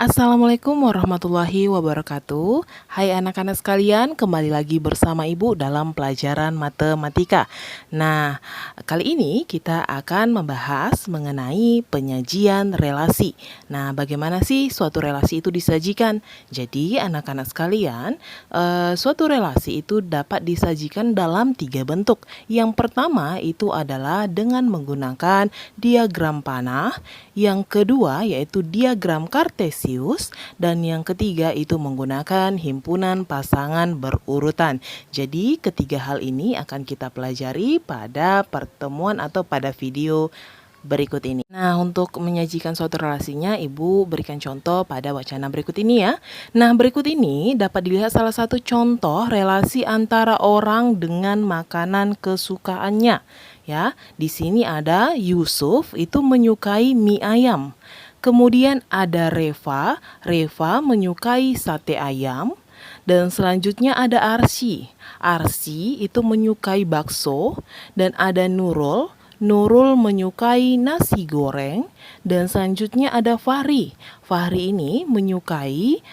Assalamualaikum warahmatullahi wabarakatuh. Hai anak-anak sekalian, kembali lagi bersama Ibu dalam pelajaran matematika. Nah, kali ini kita akan membahas mengenai penyajian relasi. Nah, bagaimana sih suatu relasi itu disajikan? Jadi, anak-anak sekalian, suatu relasi itu dapat disajikan dalam 3 bentuk. Yang pertama itu adalah dengan menggunakan diagram panah, yang kedua yaitu diagram kartesius, dan yang ketiga itu menggunakan himpunan pasangan berurutan. Jadi ketiga hal ini akan kita pelajari pada pertemuan atau pada video berikut ini. Nah, untuk menyajikan suatu relasinya, Ibu berikan contoh pada wacana berikut ini ya. Nah, berikut ini dapat dilihat salah satu contoh relasi antara orang dengan makanan kesukaannya. Ya, di sini ada Yusuf itu menyukai mie ayam. Kemudian ada Reva menyukai sate ayam. Dan selanjutnya ada Arsy itu menyukai bakso. Dan ada Nurul menyukai nasi goreng. Dan selanjutnya ada Fahri ini menyukai,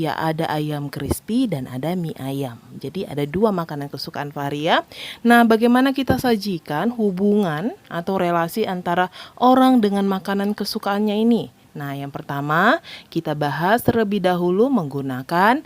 ada ayam crispy dan ada mie ayam. Jadi ada 2 makanan kesukaan Fahri ya. Nah, bagaimana kita sajikan hubungan atau relasi antara orang dengan makanan kesukaannya ini? Nah, yang pertama kita bahas terlebih dahulu menggunakan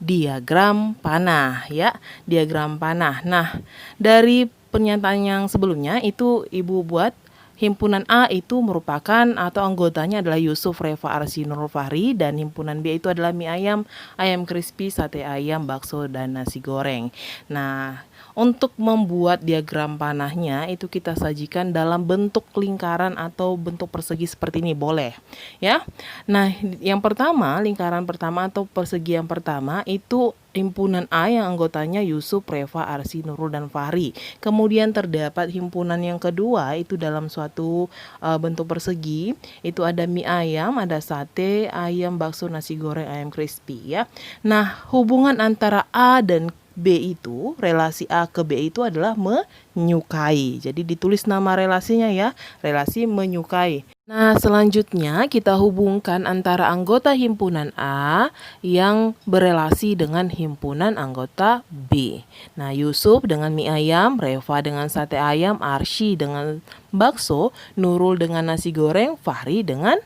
diagram panah ya. Diagram panah. Nah, dari pernyataan yang sebelumnya itu Ibu buat himpunan A itu merupakan atau anggotanya adalah Yusuf, Reva, Arsy, Nurul, Fahri, dan himpunan B itu adalah mie ayam, ayam crispy, sate ayam, bakso, dan nasi goreng. Nah, untuk membuat diagram panahnya itu kita sajikan dalam bentuk lingkaran atau bentuk persegi seperti ini, boleh ya. Nah, yang pertama, lingkaran pertama atau persegi yang pertama itu himpunan A yang anggotanya Yusuf, Reva, Arsy, Nurul, dan Fahri. Kemudian terdapat himpunan yang kedua itu dalam suatu bentuk persegi. Itu ada mie ayam, ada sate, ayam, bakso, nasi goreng, ayam crispy ya. Nah, hubungan antara A dan B itu, relasi A ke B itu adalah menyukai. Jadi ditulis nama relasinya ya, relasi menyukai. Nah, selanjutnya kita hubungkan antara anggota himpunan A yang berelasi dengan himpunan anggota B. Nah, Yusuf dengan mie ayam, Reva dengan sate ayam, Arsy dengan bakso, Nurul dengan nasi goreng, Fahri dengan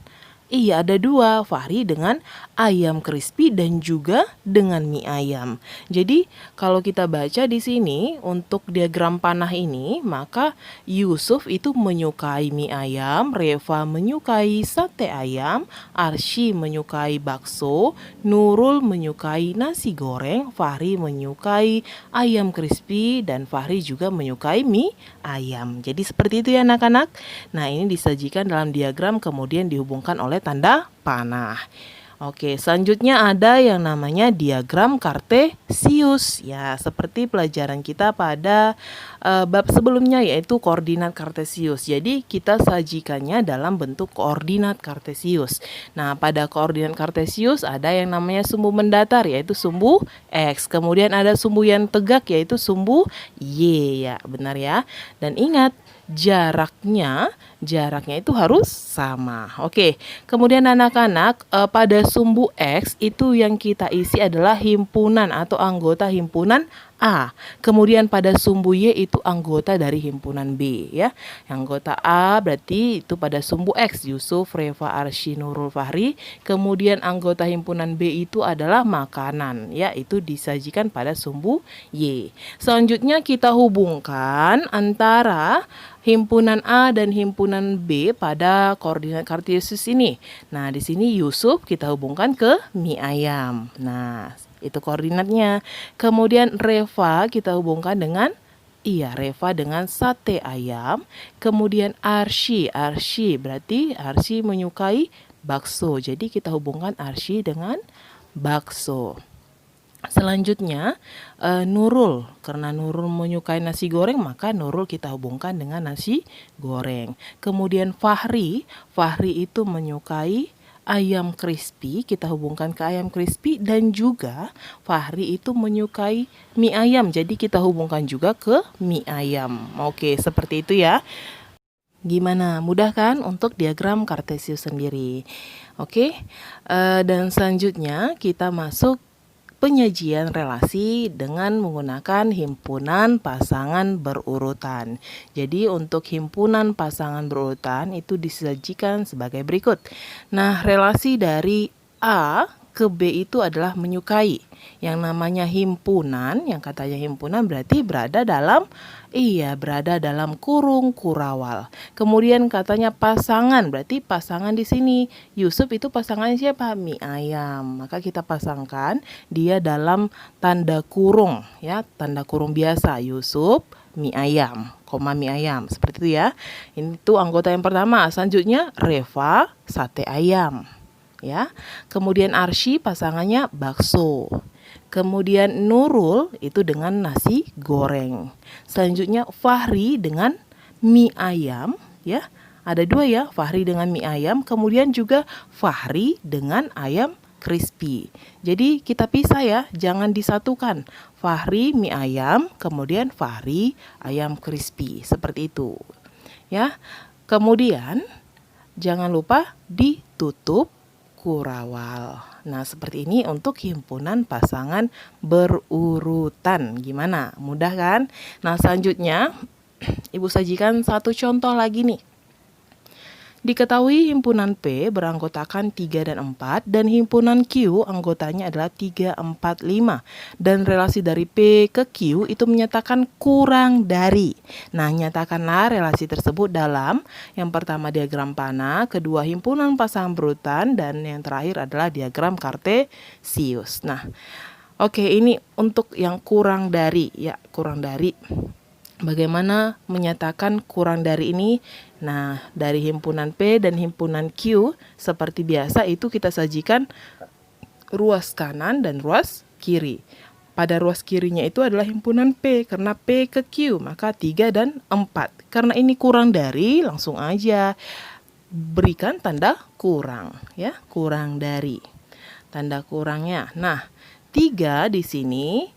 ada 2, Fahri dengan ayam crispy dan juga dengan mie ayam. Jadi kalau kita baca di sini untuk diagram panah ini, maka Yusuf itu menyukai mie ayam, Reva menyukai sate ayam, Arsy menyukai bakso, Nurul menyukai nasi goreng, Fahri menyukai ayam crispy, dan Fahri juga menyukai mie ayam. Jadi seperti itu ya anak-anak. Nah, ini disajikan dalam diagram kemudian dihubungkan oleh tanda panah. Oke, selanjutnya ada yang namanya diagram kartesius. Ya, seperti pelajaran kita pada bab sebelumnya yaitu koordinat kartesius. Jadi kita sajikannya dalam bentuk koordinat kartesius. Nah, pada koordinat kartesius ada yang namanya sumbu mendatar yaitu sumbu X. Kemudian ada sumbu yang tegak yaitu sumbu Y ya, benar ya. Dan ingat jaraknya itu harus sama. Oke, kemudian anak-anak pada sumbu X itu yang kita isi adalah himpunan atau anggota himpunan A. Kemudian pada sumbu Y itu anggota dari himpunan B ya. Anggota A berarti itu pada sumbu X Yusuf, Reva, Arsy, Nurul, Fahri. Kemudian anggota himpunan B itu adalah makanan ya, itu disajikan pada sumbu Y. Selanjutnya kita hubungkan antara himpunan A dan himpunan B pada koordinat kartesius ini. Nah, di sini Yusuf kita hubungkan ke mie ayam. Nah, itu koordinatnya. Kemudian Reva kita hubungkan dengan Reva dengan sate ayam. Kemudian Arsy berarti Arsy menyukai bakso. Jadi kita hubungkan Arsy dengan bakso. Selanjutnya Nurul, karena Nurul menyukai nasi goreng maka Nurul kita hubungkan dengan nasi goreng. Kemudian Fahri itu menyukai ayam crispy, kita hubungkan ke ayam crispy, dan juga Fahri itu menyukai mie ayam, jadi kita hubungkan juga ke mie ayam. Oke, seperti itu ya. Gimana? Mudah kan untuk diagram Kartesius sendiri? Oke, dan selanjutnya kita masuk penyajian relasi dengan menggunakan himpunan pasangan berurutan. Jadi untuk himpunan pasangan berurutan itu disajikan sebagai berikut. Nah, relasi dari A ke B itu adalah menyukai. Yang namanya himpunan, yang katanya himpunan berarti berada dalam kurung kurawal. Kemudian katanya pasangan, berarti pasangan di sini Yusuf itu pasangannya siapa? Mie ayam. Maka kita pasangkan dia dalam tanda kurung ya, tanda kurung biasa. Yusuf mie ayam, koma mie ayam, seperti itu ya. Ini tuh anggota yang pertama. Selanjutnya Reva sate ayam ya. Kemudian Arsy pasangannya bakso. Kemudian Nurul itu dengan nasi goreng. Selanjutnya Fahri dengan mie ayam ya. Ada dua ya, Fahri dengan mie ayam, kemudian juga Fahri dengan ayam crispy. Jadi kita pisah ya, jangan disatukan. Fahri mie ayam, kemudian Fahri ayam crispy. Seperti itu. Ya. Kemudian jangan lupa ditutup kurawal. Nah, seperti ini untuk himpunan pasangan berurutan. Gimana? Mudah kan? Nah, selanjutnya Ibu sajikan satu contoh lagi nih. Diketahui himpunan P beranggotakan 3 dan 4 dan himpunan Q anggotanya adalah 3, 4, 5. Dan relasi dari P ke Q itu menyatakan kurang dari. Nah, nyatakanlah relasi tersebut dalam yang pertama diagram panah, kedua himpunan pasangan berurutan, dan yang terakhir adalah diagram Kartesius. Nah, oke, ini untuk yang kurang dari ya, kurang dari. Bagaimana menyatakan kurang dari ini? Nah, dari himpunan P dan himpunan Q seperti biasa itu kita sajikan ruas kanan dan ruas kiri. Pada ruas kirinya itu adalah himpunan P karena P ke Q, maka 3 dan 4. Karena ini kurang dari, langsung aja berikan tanda kurang ya, kurang dari. Tanda kurangnya. Nah, 3 di sini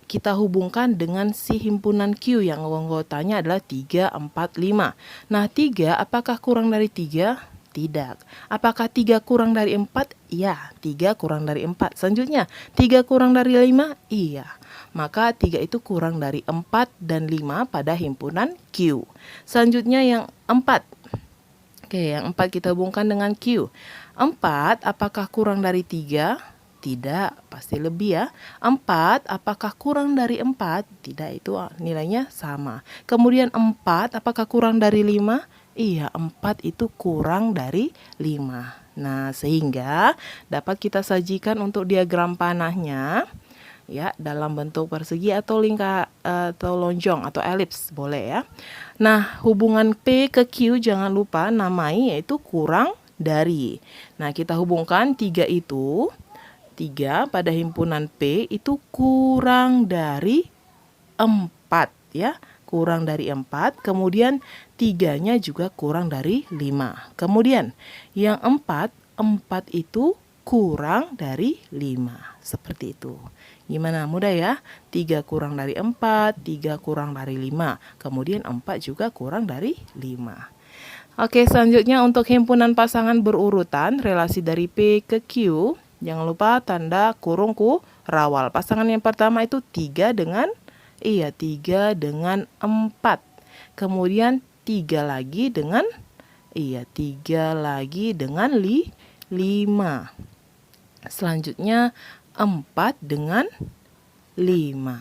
kita hubungkan dengan si himpunan Q yang anggotanya adalah 3, 4, 5. Nah, 3 apakah kurang dari 3? Tidak. Apakah 3 kurang dari 4? Iya, 3 kurang dari 4. Selanjutnya, 3 kurang dari 5? Iya. Maka 3 itu kurang dari 4 dan 5 pada himpunan Q. Selanjutnya yang 4. Oke, yang 4 kita hubungkan dengan Q. 4 apakah kurang dari 3? Tidak, pasti lebih ya. 4, apakah kurang dari 4? Tidak, itu nilainya sama. Kemudian 4, apakah kurang dari 5? Iya, 4 itu kurang dari 5. Nah, sehingga dapat kita sajikan untuk diagram panahnya ya dalam bentuk persegi atau atau lonjong atau elips, boleh ya. Nah, hubungan P ke Q jangan lupa namai yaitu kurang dari. Nah, kita hubungkan 3 itu. 3 pada himpunan P itu kurang dari 4 ya, kurang dari 4, kemudian 3-nya juga kurang dari 5. Kemudian yang 4 itu kurang dari 5. Seperti itu. Gimana? Mudah ya? 3 kurang dari 4, 3 kurang dari 5, kemudian 4 juga kurang dari 5. Oke, selanjutnya untuk himpunan pasangan berurutan, relasi dari P ke Q. Jangan lupa tanda kurung kurawal. Pasangan yang pertama itu 3 dengan 4. Kemudian 3 lagi dengan 5. Selanjutnya 4 dengan 5.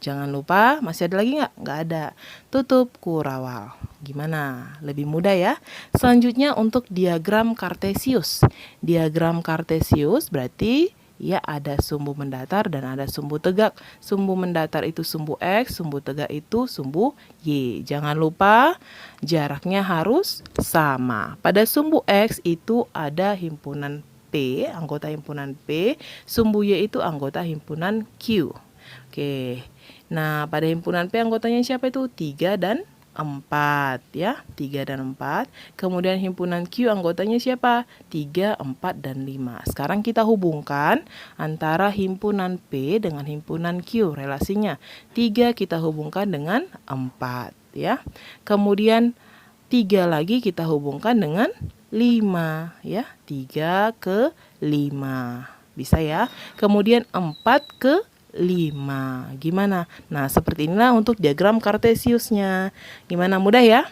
Jangan lupa, masih ada lagi nggak? Nggak ada. Tutup kurawal. Gimana? Lebih mudah ya. Selanjutnya untuk diagram Kartesius. Diagram Kartesius berarti ya ada sumbu mendatar dan ada sumbu tegak. Sumbu mendatar itu sumbu X, sumbu tegak itu sumbu Y. Jangan lupa jaraknya harus sama. Pada sumbu X itu ada himpunan P, anggota himpunan P. Sumbu Y itu anggota himpunan Q. Oke. Nah, pada himpunan P anggotanya siapa itu? 3 dan 4 ya, 3 dan 4. Kemudian himpunan Q anggotanya siapa? 3, 4, dan 5. Sekarang kita hubungkan antara himpunan P dengan himpunan Q relasinya. 3 kita hubungkan dengan 4 ya. Kemudian 3 lagi kita hubungkan dengan 5 ya. 3 ke 5. Bisa ya. Kemudian 4 ke 5. Gimana? Nah, seperti inilah untuk diagram kartesiusnya. Gimana, mudah ya?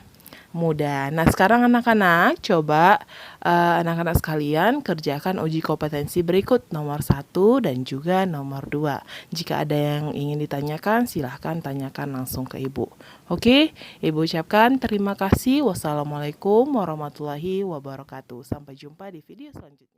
Mudah. Nah, sekarang anak-anak coba anak-anak sekalian kerjakan uji kompetensi berikut nomor 1 dan juga nomor 2. Jika ada yang ingin ditanyakan, silahkan tanyakan langsung ke Ibu. Oke, Ibu ucapkan terima kasih. Wassalamualaikum warahmatullahi wabarakatuh. Sampai jumpa di video selanjutnya.